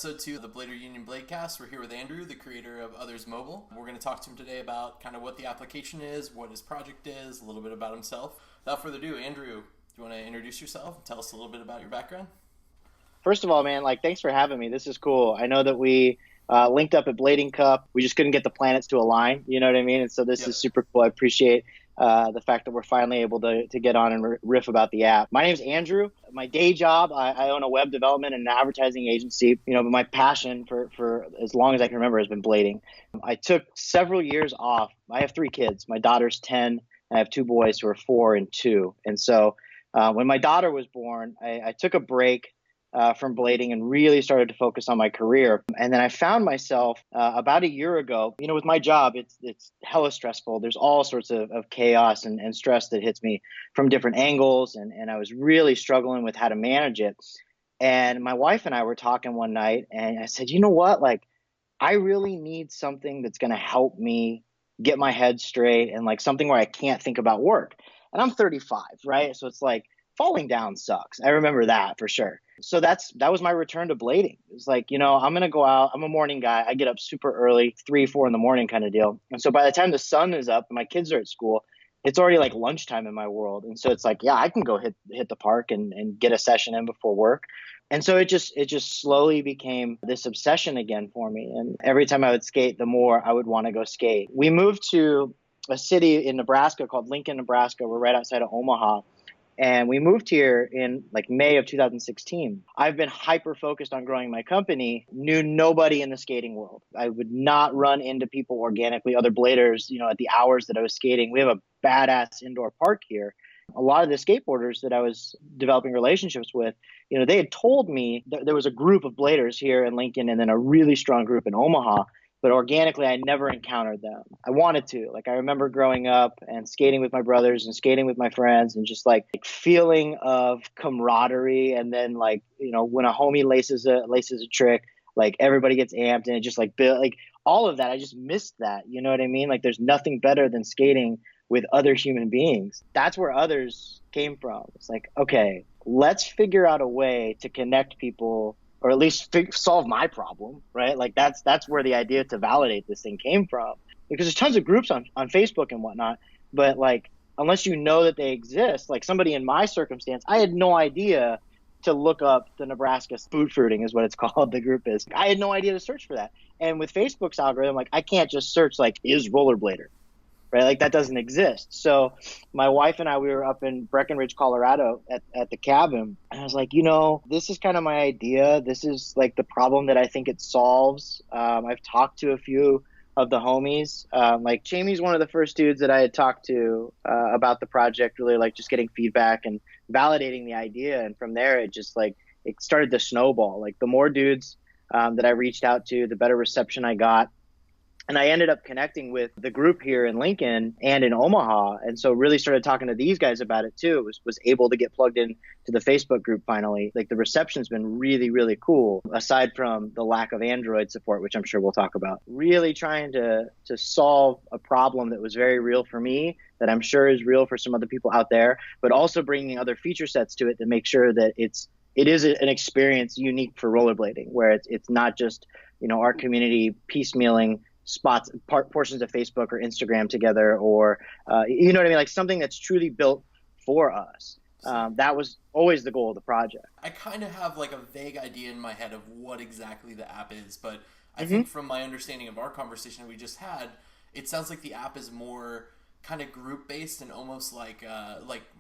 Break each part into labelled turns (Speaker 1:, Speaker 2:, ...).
Speaker 1: episode 2 of the Blader Union Bladecast. We're here with Andrew, the creator of Others Mobile. We're going to talk to him today about kind of what the application is, what his project is, a little bit about himself. Without further ado, Andrew, do you want to introduce yourself and tell us a little bit about your background?
Speaker 2: First of all, man, thanks for having me. This is cool. I know that we linked up at Blading Cup. We just couldn't get the planets to align, you know what I mean? And so this is super cool. I appreciate the fact that we're finally able to get on and riff about the app. My name's Andrew. My day job, I own a web development and an advertising agency, but my passion for as long as I can remember has been blading. I took several years off. I have 3 kids. My daughter's 10, and I have 2 boys who are 4 and 2. And so when my daughter was born, I took a break from blading and really started to focus on my career. And then I found myself about a year ago, with my job, it's hella stressful. There's all sorts of chaos and stress that hits me from different angles. And I was really struggling with how to manage it. And my wife and I were talking one night and I said, you know what? I really need something that's going to help me get my head straight and something where I can't think about work. And I'm 35, right? So it's falling down sucks. I remember that for sure. So that was my return to blading. It's I'm going to go out. I'm a morning guy. I get up super early, 3, 4 in the morning kind of deal. And so by the time the sun is up and my kids are at school, it's already lunchtime in my world. And so it's yeah, I can go hit the park and get a session in before work. And so it just slowly became this obsession again for me. And every time I would skate, the more I would want to go skate. We moved to a city in Nebraska called Lincoln, Nebraska. We're right outside of Omaha. And we moved here in May of 2016. I've been hyper focused on growing my company, knew nobody in the skating world. I would not run into people organically, other bladers, at the hours that I was skating. We have a badass indoor park here. A lot of the skateboarders that I was developing relationships with, they had told me that there was a group of bladers here in Lincoln and then a really strong group in Omaha. But organically, I never encountered them. I wanted to. I remember growing up and skating with my brothers and skating with my friends and just feeling of camaraderie. And then when a homie laces a trick, everybody gets amped and it just all of that. I just missed that. You know what I mean? There's nothing better than skating with other human beings. That's where Others came from. It's okay, let's figure out a way to connect people, or at least solve my problem, right? That's where the idea to validate this thing came from. Because there's tons of groups on Facebook and whatnot, but unless you know that they exist, somebody in my circumstance, I had no idea to look up the Nebraska boot fruiting is what it's called, the group is. I had no idea to search for that. And with Facebook's algorithm, I can't just search is rollerblader, right? That doesn't exist. So my wife and I, we were up in Breckenridge, Colorado at the cabin. And I was this is kind of my idea. This is the problem that I think it solves. I've talked to a few of the homies. Jamie's one of the first dudes that I had talked to about the project, really just getting feedback and validating the idea. And from there, it just it started to snowball. The more dudes that I reached out to, the better reception I got. And I ended up connecting with the group here in Lincoln and in Omaha. And so really started talking to these guys about it too. Was able to get plugged in to the Facebook group finally. The reception's been really, really cool, aside from the lack of Android support, which I'm sure we'll talk about. Really trying to solve a problem that was very real for me, that I'm sure is real for some other people out there, but also bringing other feature sets to it to make sure that it is an experience unique for rollerblading, where it's not just, our community piecemealing spots, portions of Facebook or Instagram together, or you know what I mean, something that's truly built for us. That was always the goal of the project.
Speaker 1: I kind of have a vague idea in my head of what exactly the app is, but I think from my understanding of our conversation that we just had, it sounds like the app is more kind of group based and almost like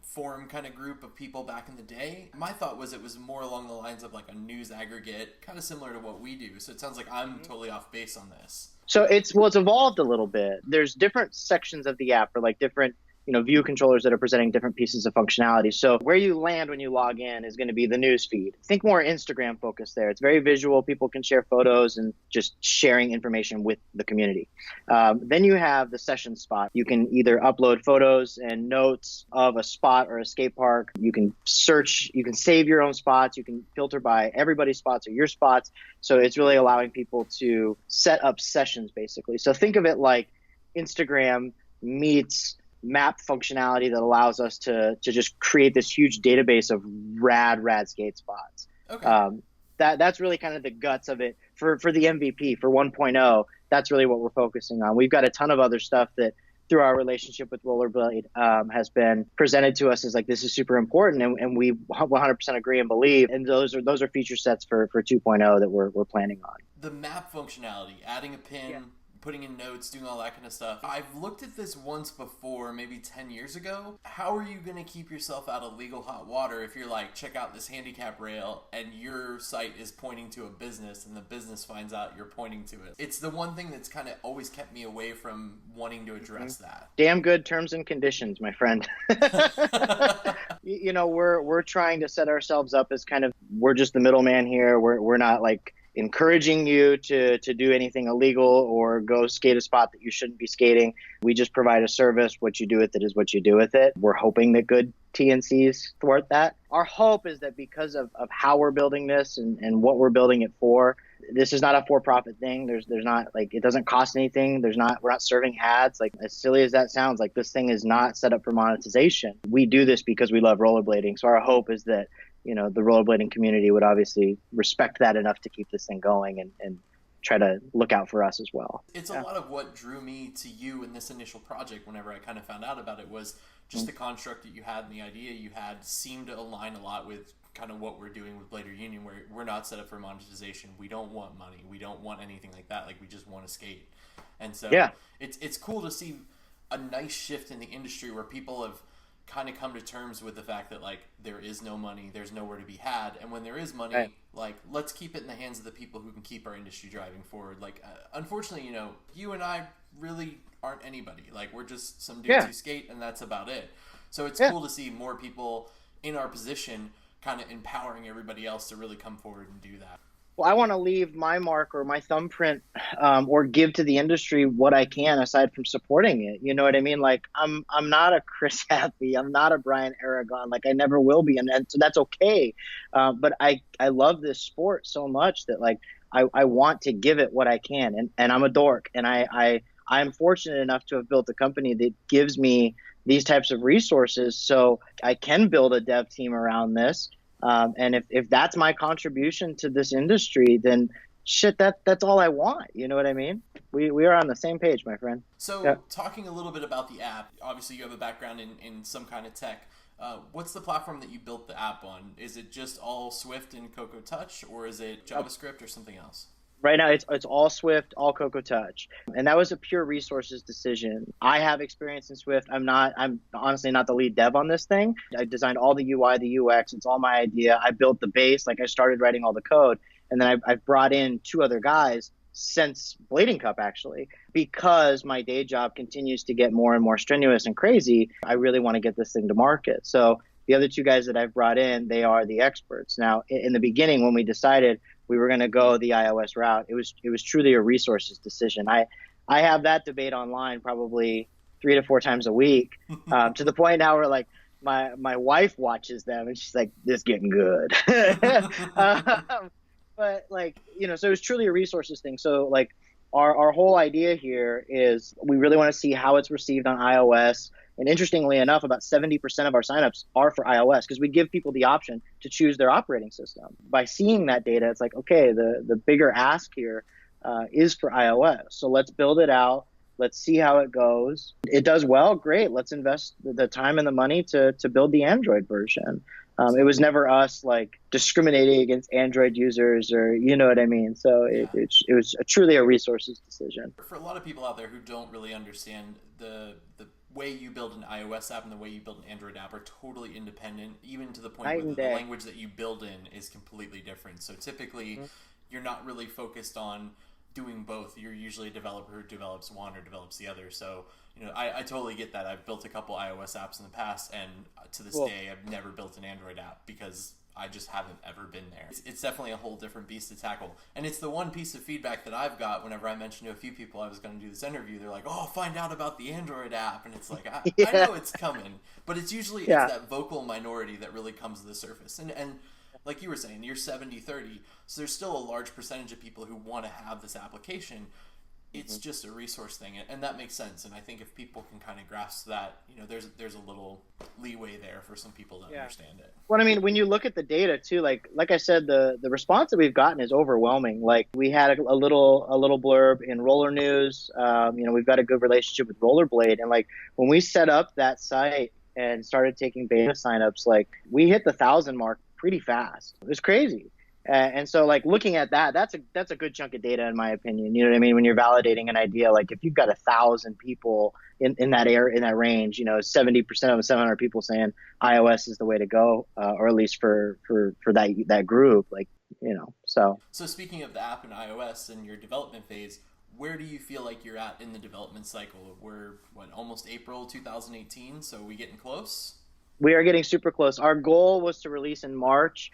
Speaker 1: forum kind of group of people back in the day. My thought was it was more along the lines of a news aggregate, kind of similar to what we do. So it sounds like I'm totally off base on this.
Speaker 2: So it's evolved a little bit. There's different sections of the app for different view controllers that are presenting different pieces of functionality. So where you land when you log in is going to be the news feed. Think more Instagram focused there. It's very visual. People can share photos and just sharing information with the community. Then you have the session spot. You can either upload photos and notes of a spot or a skate park. You can search, you can save your own spots. You can filter by everybody's spots or your spots. So it's really allowing people to set up sessions basically. So think of it like Instagram meets map functionality that allows us to just create this huge database of rad skate spots.
Speaker 1: Okay.
Speaker 2: that's really kind of the guts of it for the MVP for 1.0. That's really what we're focusing on. We've got a ton of other stuff that through our relationship with Rollerblade has been presented to us as like, this is super important, and we 100% agree and believe. And those are feature sets for 2.0 that we're planning on.
Speaker 1: The map functionality, adding a pin, putting in notes, doing all that kind of stuff. I've looked at this once before, maybe 10 years ago. How are you going to keep yourself out of legal hot water if you're like, check out this handicap rail, and your site is pointing to a business and the business finds out you're pointing to it? It's the one thing that's kind of always kept me away from wanting to address that.
Speaker 2: Damn good terms and conditions, my friend. We're trying to set ourselves up as kind of, we're just the middleman here. We're not like encouraging you to do anything illegal or go skate a spot that you shouldn't be skating. We just provide a service. What you do with it is what you do with it. We're hoping that good TNCs thwart that. Our hope is that because of how we're building this and what we're building it for, this is not a for-profit thing. There's not like, it doesn't cost anything. We're not serving ads. Like, as silly as that sounds, like, this thing is not set up for monetization. We do this because we love rollerblading. So our hope is that, the rollerblading community would obviously respect that enough to keep this thing going and try to look out for us as well.
Speaker 1: It's a lot of what drew me to you in this initial project whenever I kind of found out about it was just the construct that you had and the idea you had seemed to align a lot with kind of what we're doing with Blader Union, where we're not set up for monetization. We don't want money. We don't want anything like that. Like, we just want to skate. And so it's cool to see a nice shift in the industry where people have kind of come to terms with the fact that, like, there is no money, there's nowhere to be had, and when there is money, like, let's keep it in the hands of the people who can keep our industry driving forward. Like, unfortunately, you and I really aren't anybody. Like, we're just some dudes who skate, and that's about it. So it's cool to see more people in our position kind of empowering everybody else to really come forward and do that.
Speaker 2: Well, I want to leave my mark or my thumbprint or give to the industry what I can aside from supporting it. You know what I mean? Like, I'm not a Chris Happy. I'm not a Brian Aragon. Like, I never will be. And so that's okay. But I love this sport so much that, like, I want to give it what I can. And I'm a dork. And I'm fortunate enough to have built a company that gives me these types of resources so I can build a dev team around this. And if that's my contribution to this industry, then shit, that's all I want. You know what I mean? We are on the same page, my friend.
Speaker 1: So talking a little bit about the app, obviously you have a background in some kind of tech. What's the platform that you built the app on? Is it just all Swift and Cocoa Touch, or is it JavaScript or something else?
Speaker 2: Right now, it's all Swift, all Cocoa Touch, and that was a pure resources decision. I have experience in Swift. I'm honestly not the lead dev on this thing. I designed all the UI, the UX. It's all my idea. I built the base. Like, I started writing all the code, and then I've brought in 2 other guys since Blading Cup, actually, because my day job continues to get more and more strenuous and crazy. I really want to get this thing to market. So the other 2 guys that I've brought in, they are the experts. Now, in the beginning, when we decided we were going to go the iOS route, it was truly a resources decision. I have that debate online probably 3 to 4 times a week, to the point now where, like, my wife watches them and she's like, "This getting good." But, like, so it was truly a resources thing. So, like, our whole idea here is we really want to see how it's received on iOS. And interestingly enough, about 70% of our signups are for iOS because we give people the option to choose their operating system. By seeing that data, it's like, okay, the bigger ask here is for iOS. So let's build it out. Let's see how it goes. It does well, great. Let's invest the time and the money to build the Android version. It was never us, like, discriminating against Android users, or, you know what I mean? So it was truly a resources decision.
Speaker 1: For a lot of people out there who don't really understand the way you build an iOS app and the way you build an Android app are totally independent, even to the point where the language that you build in is completely different. So typically, you're not really focused on doing both. You're usually a developer who develops one or develops the other. So, I totally get that. I've built a couple iOS apps in the past, and to this day, I've never built an Android app because I just haven't ever been there. It's definitely a whole different beast to tackle. And it's the one piece of feedback that I've got whenever I mentioned to a few people I was going to do this interview. They're like, "Oh, find out about the Android app." And it's like, I know it's coming. But it's usually it's that vocal minority that really comes to the surface. And like you were saying, you're 70-30. So there's still a large percentage of people who want to have this application. it's just a resource thing, and that makes sense. And I think if people can kind of grasp that, there's a little leeway there for some people to understand it.
Speaker 2: Well, I mean, when you look at the data too, like I said, the response that we've gotten is overwhelming. Like we had a little blurb in Roller News. We've got a good relationship with Rollerblade, and like when we set up that site and started taking beta signups, like we hit the 1,000 mark pretty fast. It was crazy. And so like looking at that, that's a good chunk of data in my opinion. You know what I mean? When you're validating an idea, like if you've got 1,000 people in that in that range, 70% of them, 700 people saying iOS is the way to go, or at least for that group, like, so.
Speaker 1: So speaking of the app and iOS and your development phase, where do you feel like you're at in the development cycle? We're almost April 2018, so are we getting close?
Speaker 2: We are getting super close. Our goal was to release in March.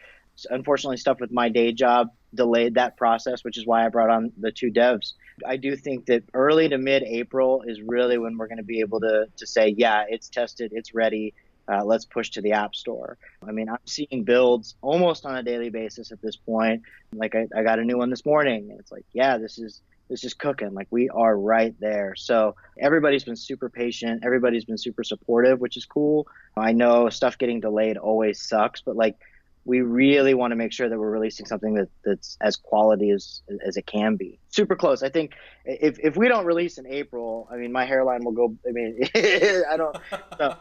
Speaker 2: Unfortunately, stuff with my day job delayed that process, which is why I brought on the 2 devs. I do think that early to mid-April is really when we're going to be able to say, yeah, it's tested, it's ready, let's push to the App Store. I mean, I'm seeing builds almost on a daily basis at this point. Like I got a new one this morning, and it's like, yeah, this is cooking. Like we are right there. So everybody's been super patient. Everybody's been super supportive, which is cool. I know stuff getting delayed always sucks, but like, we really want to make sure that we're releasing something that's as quality as it can be. Super close. I think if we don't release in April, I mean, my hairline will go. I mean, I don't know.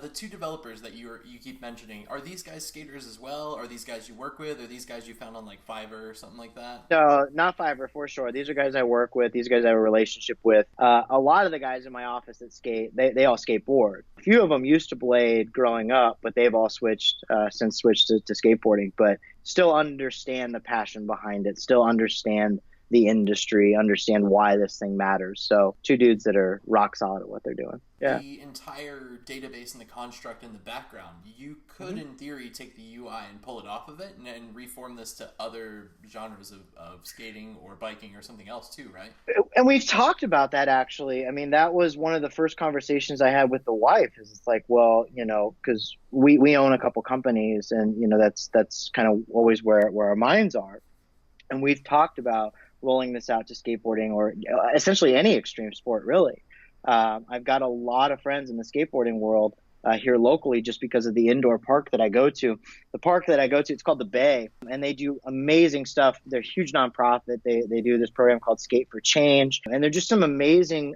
Speaker 1: The 2 developers that you keep mentioning, are these guys skaters as well? Are these guys you work with? Are these guys you found on like Fiverr or something like that?
Speaker 2: No, not Fiverr for sure. These are guys I work with. These guys I have a relationship with. A lot of the guys in my office that skate, they all skateboard. A few of them used to blade growing up, but they've all switched to skateboarding. But still understand the passion behind it. Still understand the industry, understand why this thing matters. So 2 dudes that are rock solid at what they're doing. Yeah.
Speaker 1: The entire database and the construct in the background, you could in theory take the UI and pull it off of it and reform this to other genres of skating or biking or something else too, right?
Speaker 2: And we've talked about that actually. I mean, that was one of the first conversations I had with the wife, is it's like, well, because we own a couple companies, and that's kind of always where our minds are. And we've talked about rolling this out to skateboarding, or essentially any extreme sport, really. I've got a lot of friends in the skateboarding world here locally, just because of the indoor park that I go to. The park that I go to, it's called the Bay, and they do amazing stuff. They're a huge nonprofit. They do this program called Skate for Change, and they're just some amazing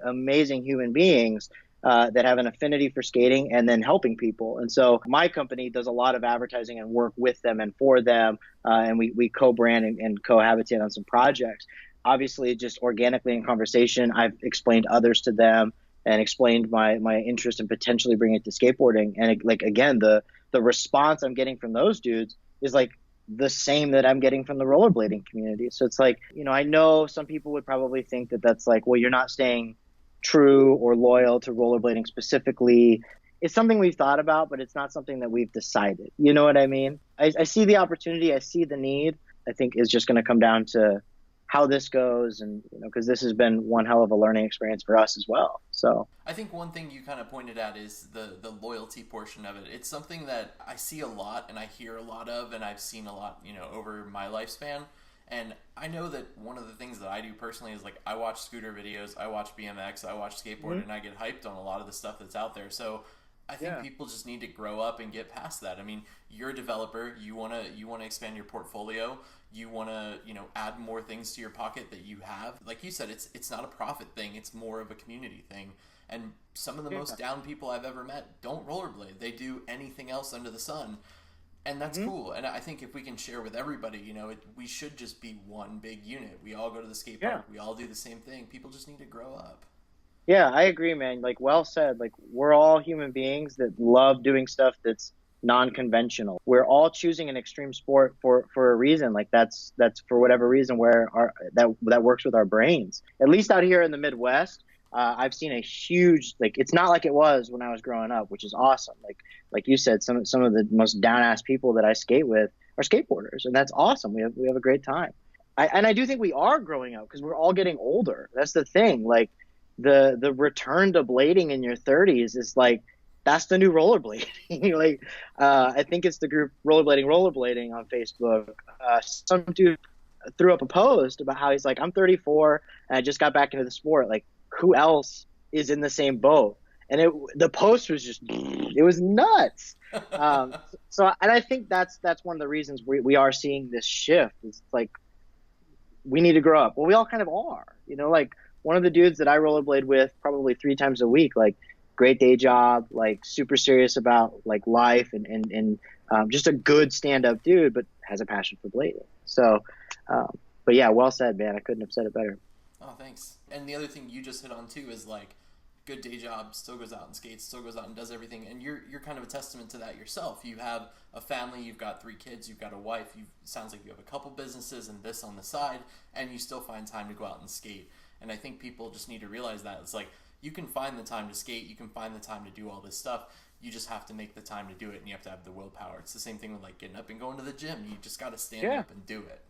Speaker 2: human beings that have an affinity for skating and then helping people. And so my company does a lot of advertising and work with them and for them, and we co-brand and cohabitate on some projects. Obviously, just organically in conversation, I've explained others to them and explained my interest in potentially bringing it to skateboarding. And again, the response I'm getting from those dudes is like the same that I'm getting from the rollerblading community. So it's like, I know some people would probably think that that's like, well, you're not staying true or loyal to rollerblading specifically. It's something we've thought about, but it's not something that we've decided. You know what I mean? I see the opportunity. I see the need. I think it's just going to come down to how this goes, and because this has been one hell of a learning experience for us as well. So
Speaker 1: I think one thing you kind of pointed at is the loyalty portion of it. It's something that I see a lot and I hear a lot of, and I've seen a lot over my lifespan. And I know that one of the things that I do personally is like I watch scooter videos, I watch BMX, I watch skateboard, and I get hyped on a lot of the stuff that's out there. So I think people just need to grow up and get past that. I mean, you're a developer, you wanna expand your portfolio, you wanna add more things to your pocket that you have. Like you said, it's not a profit thing, it's more of a community thing. And some of the most down people I've ever met don't rollerblade. They do anything else under the sun. And that's cool. And I think if we can share with everybody, we should just be one big unit. We all go to the skate park. We all do the same thing. People just need to grow up.
Speaker 2: Yeah, I agree, man. Like, well said. Like, we're all human beings that love doing stuff that's non-conventional. We're all choosing an extreme sport for a reason. Like, that's for whatever reason where that works with our brains. At least out here in the Midwest, I've seen a huge, like, it's not like it was when I was growing up, which is awesome. Like you said, some of the most down-ass people that I skate with are skateboarders, and that's awesome. We have a great time. I do think we are growing up because we're all getting older. That's the thing. Like, the return to blading in your 30s is like, that's the new rollerblading. Like, I think it's the group rollerblading on Facebook. Some dude threw up a post about how he's like, I'm 34 and I just got back into the sport. Like, who else is in the same boat? And the post was just, it was nuts. And I think that's one of the reasons we are seeing this shift. It's like, we need to grow up. Well, we all kind of are, like one of the dudes that I rollerblade with probably 3 times a week, like great day job, like super serious about like life and just a good stand-up dude, but has a passion for blading. So, but yeah, well said, man. I couldn't have said it better.
Speaker 1: Oh, thanks. And the other thing you just hit on too is like, good day job, still goes out and skates, still goes out and does everything, and you're kind of a testament to that yourself. You have a family, you've got 3 kids, you've got a wife, sounds like you have a couple businesses and this on the side, and you still find time to go out and skate. And I think people just need to realize that it's like, you can find the time to skate, you can find the time to do all this stuff, you just have to make the time to do it, and you have to have the willpower. It's the same thing with like getting up and going to the gym. You just got to stand up and do it.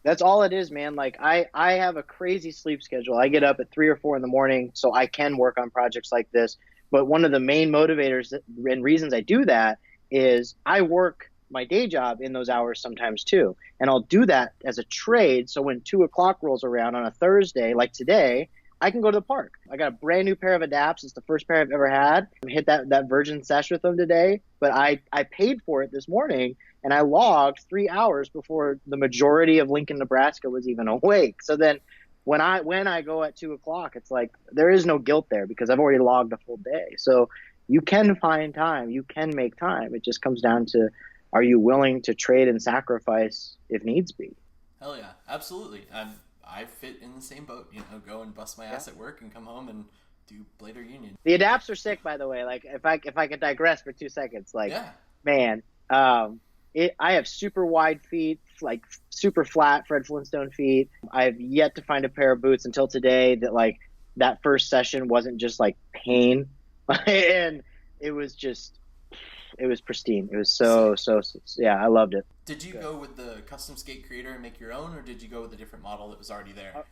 Speaker 2: That's all it is, man. Like I have a crazy sleep schedule. I get up at 3 or 4 in the morning so I can work on projects like this. But one of the main motivators and reasons I do that is I work my day job in those hours sometimes too. And I'll do that as a trade. So when 2 o'clock rolls around on a Thursday, like today, I can go to the park. I got a brand new pair of Adapts. It's the first pair I've ever had. I hit that Virgin Sesh with them today, but I paid for it this morning, and I logged 3 hours before the majority of Lincoln, Nebraska was even awake. So then when I go at 2 o'clock, it's like there is no guilt there because I've already logged a full day. So you can find time. You can make time. It just comes down to, are you willing to trade and sacrifice if needs be?
Speaker 1: Hell yeah, absolutely. I fit in the same boat, go and bust my ass at work and come home and do Blader Union.
Speaker 2: The Adapts are sick, by the way. Like if I could digress for 2 seconds, man, I have super wide feet, like super flat Fred Flintstone feet. I've yet to find a pair of boots until today that like that first session wasn't just like pain, and it was pristine. It was so yeah, I loved it.
Speaker 1: Did you go with the custom skate creator and make your own, or did you go with a different model that was already there?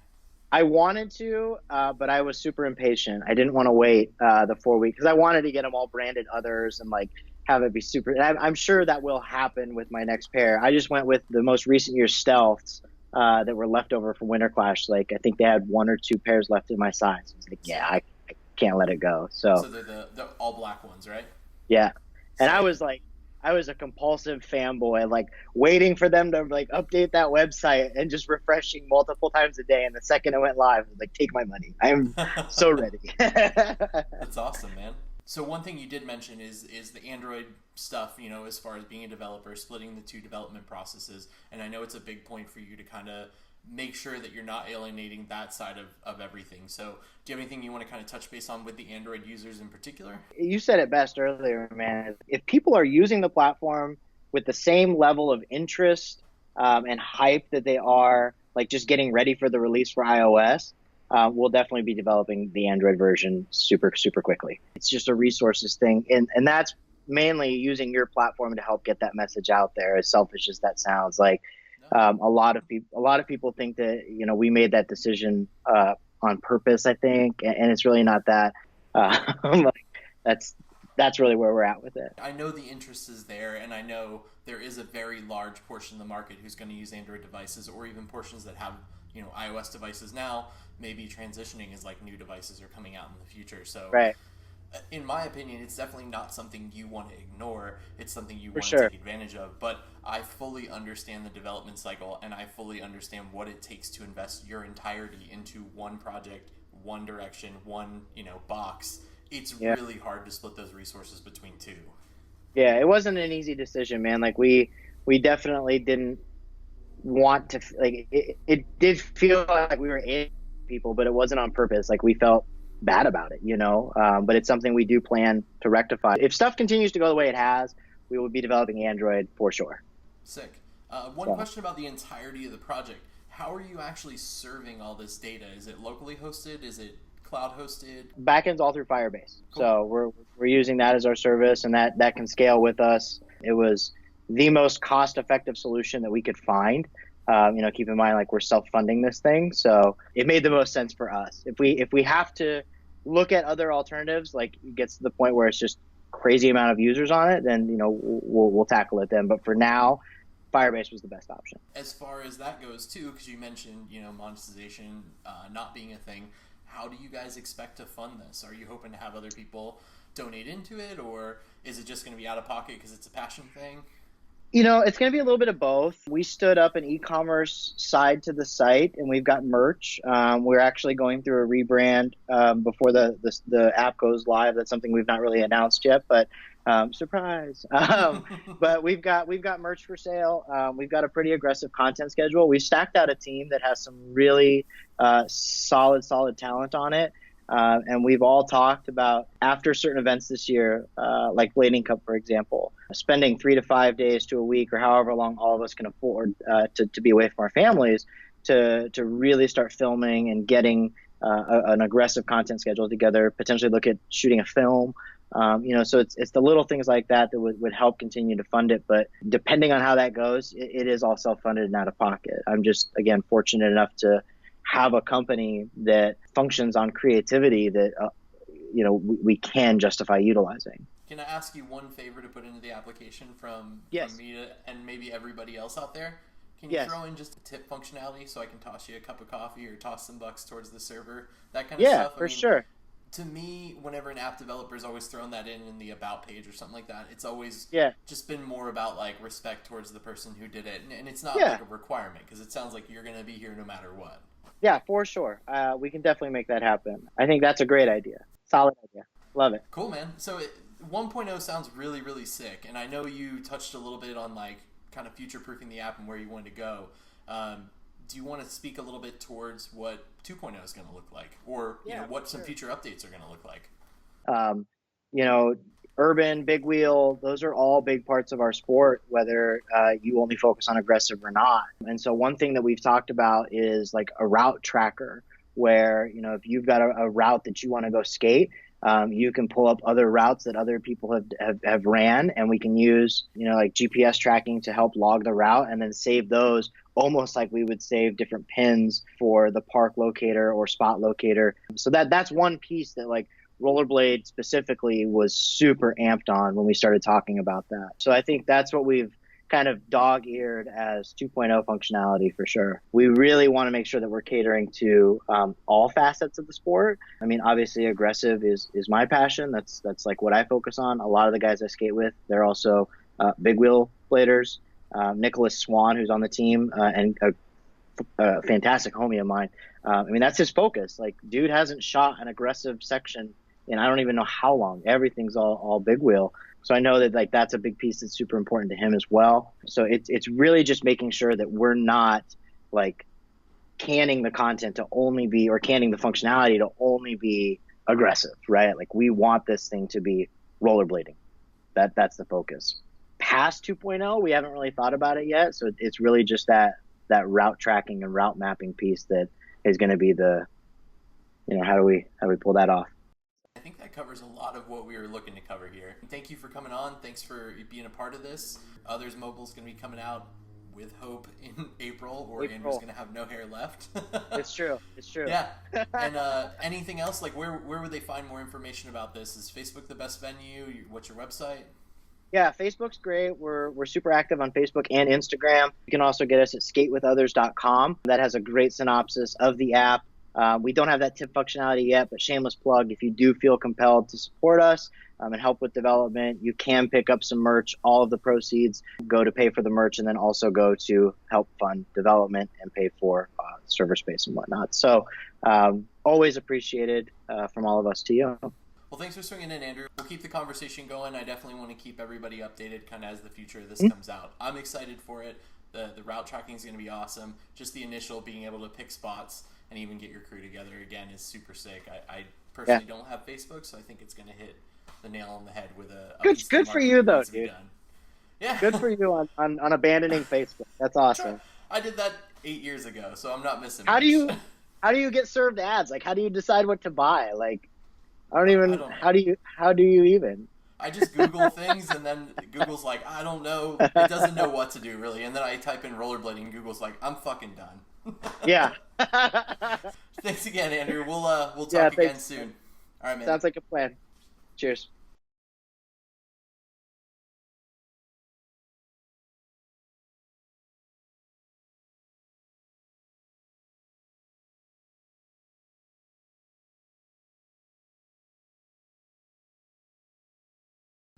Speaker 2: I wanted to, but I was super impatient. I didn't want to wait the 4 weeks because I wanted to get them all branded others and like have it be super. And I'm sure that will happen with my next pair. I just went with the most recent year's Stealths that were left over from Winter Clash. Like I think they had 1 or 2 pairs left in my size. I was like, yeah, I can't let it go. So
Speaker 1: they're the all black ones, right?
Speaker 2: Yeah. And I was a compulsive fanboy, like waiting for them to like update that website and just refreshing multiple times a day. And the second it went live, I was like, take my money. I'm so ready.
Speaker 1: That's awesome, man. So one thing you did mention is the Android stuff, as far as being a developer, splitting the 2 development processes. And I know it's a big point for you to kind of make sure that you're not alienating that side of everything. So do you have anything you want to kind of touch base on with the Android users in particular?
Speaker 2: You said it best earlier, man. If people are using the platform with the same level of interest and hype that they are like just getting ready for the release for iOS, we'll definitely be developing the Android version super, super quickly. It's just a resources thing. And that's mainly using your platform to help get that message out there, as selfish as that sounds. Like, a lot of people think that, we made that decision on purpose, I think, and it's really not that. Like, that's really where we're at with it.
Speaker 1: I know the interest is there, and I know there is a very large portion of the market who's going to use Android devices, or even portions that have iOS devices now, maybe transitioning as like new devices are coming out in the future. So
Speaker 2: right.
Speaker 1: In my opinion, it's definitely not something you want to ignore. It's something you want
Speaker 2: to
Speaker 1: take advantage of. But I fully understand the development cycle, and I fully understand what it takes to invest your entirety into one project, one direction, one box. It's really hard to split those resources between 2.
Speaker 2: Yeah, it wasn't an easy decision, man. Like we definitely didn't want to. Like it did feel like we were alienating people, but it wasn't on purpose. Like we felt bad about it, but it's something we do plan to rectify. If stuff continues to go the way it has, we will be developing Android for sure.
Speaker 1: Sick. One question about the entirety of the project. How are you actually serving all this data? Is it locally hosted? Is it cloud hosted?
Speaker 2: Backend's all through Firebase.
Speaker 1: Cool.
Speaker 2: So we're using that as our service, and that can scale with us. It was the most cost-effective solution that we could find. Keep in mind, like, we're self-funding this thing, so it made the most sense for us. If we have to look at other alternatives, like it gets to the point where it's just crazy amount of users on it, then we'll tackle it then. But for now, Firebase was the best option.
Speaker 1: As far as that goes too, because you mentioned, monetization not being a thing, how do you guys expect to fund this? Are you hoping to have other people donate into it, or is it just going to be out of pocket because it's a passion thing?
Speaker 2: It's going to be a little bit of both. We stood up an e-commerce side to the site, and we've got merch. We're actually going through a rebrand before the app goes live. That's something we've not really announced yet, but surprise. But we've got merch for sale. We've got a pretty aggressive content schedule. We've stacked out a team that has some really solid talent on it. And we've all talked about, after certain events this year, like Blading Cup, for example, spending 3 to 5 days to a week or however long all of us can afford to be away from our families to really start filming and getting an aggressive content schedule together, potentially look at shooting a film. So it's the little things like that would help continue to fund it. But depending on how that goes, it is all self-funded and out of pocket. I'm just, again, fortunate enough to have a company that functions on creativity that we can justify utilizing.
Speaker 1: Can I ask you one favor to put into the application from me and maybe everybody else out there? Can you throw in just a tip functionality so I can toss you a cup of coffee or toss some bucks towards the server, that kind of stuff?
Speaker 2: Yeah, for sure.
Speaker 1: To me, whenever an app developer's always thrown that in the about page or something like that, it's always just been more about like respect towards the person who did it, and it's not like a requirement, because it sounds like you're going to be here no matter what.
Speaker 2: Yeah, for sure. We can definitely make that happen. I think that's a great idea. Solid idea. Love it.
Speaker 1: Cool, man. So 1.0 sounds really, really sick. And I know you touched a little bit on like kind of future-proofing the app and where you wanted to go. Do you want to speak a little bit towards what 2.0 is going to look like, or what some future updates are going to look like? Urban, big wheel, those are all big parts of our sport, whether you only focus on aggressive or not. And so one thing that we've talked about is like a route tracker where, if you've got a route that you want to go skate, you can pull up other routes that other people have ran, and we can use, like GPS tracking to help log the route and then save those almost like we would save different pins for the park locator or spot locator. So that's one piece that like Rollerblade specifically was super amped on when we started talking about that. So I think that's what we've kind of dog-eared as 2.0 functionality for sure. We really want to make sure that we're catering to all facets of the sport. I mean, obviously aggressive is my passion. That's like what I focus on. A lot of the guys I skate with, they're also big wheel bladers. Nicholas Swan, who's on the team, and a fantastic homie of mine. That's his focus. Like, dude hasn't shot an aggressive section and I don't even know how long. Everything's all big wheel. So I know that like that's a big piece that's super important to him as well. So it's really just making sure that we're not like canning the content to only be, or canning the functionality to only be aggressive, right? Like we want this thing to be rollerblading. That's the focus. Past 2.0, we haven't really thought about it yet. So it's really just that route tracking and route mapping piece that is going to be the, how do we pull that off? I think that covers a lot of what we were looking to cover here. Thank you for coming on. Thanks for being a part of this. Others Mobile's going to be coming out with hope in April, or Andrew's going to have no hair left.
Speaker 2: It's true.
Speaker 1: Yeah. And anything else? Like where would they find more information about this? Is Facebook the best venue? What's your website?
Speaker 2: Yeah, Facebook's great. We're super active on Facebook and Instagram. You can also get us at skatewithothers.com. That has a great synopsis of the app. We don't have that tip functionality yet, but shameless plug, if you do feel compelled to support us and help with development, you can pick up some merch. All of the proceeds go to pay for the merch and then also go to help fund development and pay for server space and whatnot. So always appreciated from all of us to you.
Speaker 1: Well, thanks for swinging in, Andrew. We'll keep the conversation going. I definitely want to keep everybody updated kind of as the future of this comes out. I'm excited for it. The route tracking is going to be awesome. Just the initial being able to pick spots and even get your crew together again is super sick. I personally don't have Facebook, so I think it's going to hit the nail on the head with a
Speaker 2: good for you though, dude.
Speaker 1: Yeah,
Speaker 2: good for you on abandoning Facebook. That's awesome.
Speaker 1: Sure. I did that 8 years ago, so I'm not missing.
Speaker 2: How do you get served ads? Like, how do you decide what to buy? Like, how do you even?
Speaker 1: I just Google things, and then Google's like, I don't know. It doesn't know what to do, really. And then I type in rollerblading, and Google's like, I'm fucking done.
Speaker 2: Yeah.
Speaker 1: Thanks again, Andrew. We'll talk again soon. All right, man.
Speaker 2: Sounds like a plan. Cheers.